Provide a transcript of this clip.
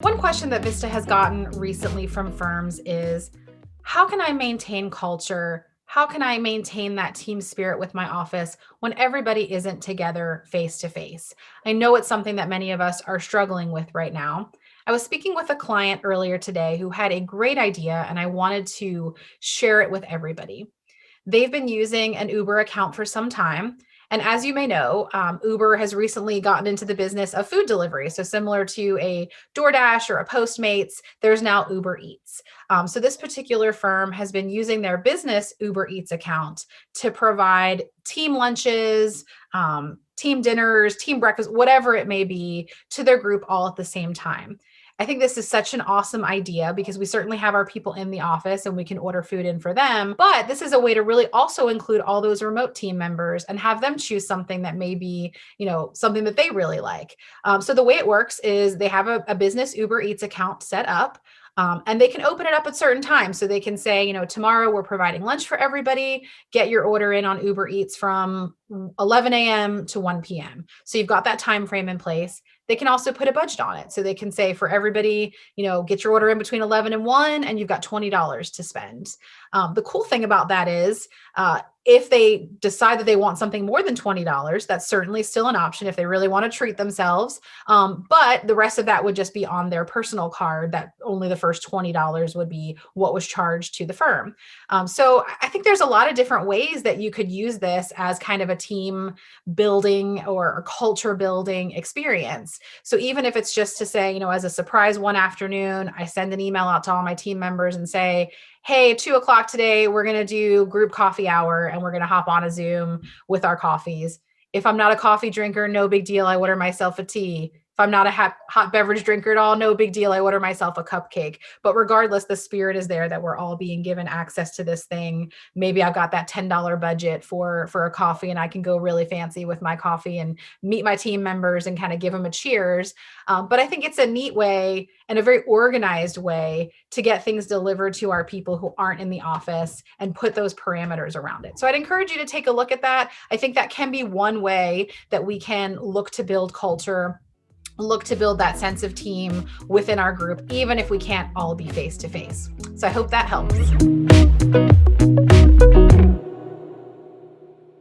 One question that Vista has gotten recently from firms is, how can I maintain culture? How can I maintain that team spirit with my office when everybody isn't together face to face? I know it's something that many of us are struggling with right now. I was speaking with a client earlier today who had a great idea, and I wanted to share it with everybody. They've been using an Uber account for some time. And as you may know, Uber has recently gotten into the business of food delivery. So, similar to a DoorDash or a Postmates, there's now Uber Eats. So, this particular firm has been using their business Uber Eats account to provide team lunches, team dinners, team breakfast, whatever it may be, to their group all at the same time. I think this is such an awesome idea because we certainly have our people in the office and we can order food in for them. But this is a way to really also include all those remote team members and have them choose something that may be, something that they really like. So the way it works is they have a business Uber Eats account set up. And they can open it up at certain times. So they can say, tomorrow we're providing lunch for everybody. Get your order in on Uber Eats from 11 a.m. to 1 p.m. So you've got that time frame in place. They can also put a budget on it. So they can say for everybody, get your order in between 11 and 1, and you've got $20 to spend. The cool thing about that is if they decide that they want something more than $20, that's certainly still an option if they really want to treat themselves. But the rest of that would just be on their personal card, that only the first $20 would be what was charged to the firm. So I think there's a lot of different ways that you could use this as kind of a team building or a culture building experience. So even if it's just to say, as a surprise one afternoon, I send an email out to all my team members and say, hey, 2:00 today, we're going to do group coffee hour and we're going to hop on a Zoom with our coffees. If I'm not a coffee drinker, no big deal. I order myself a tea. If I'm not a hot beverage drinker at all, no big deal. I order myself a cupcake. But regardless, the spirit is there that we're all being given access to this thing. Maybe I've got that $10 budget for a coffee and I can go really fancy with my coffee and meet my team members and kind of give them a cheers. But I think it's a neat way and a very organized way to get things delivered to our people who aren't in the office and put those parameters around it. So I'd encourage you to take a look at that. I think that can be one way that we can look to build culture, look to build that sense of team within our group, even if we can't all be face to face. So I hope that helps.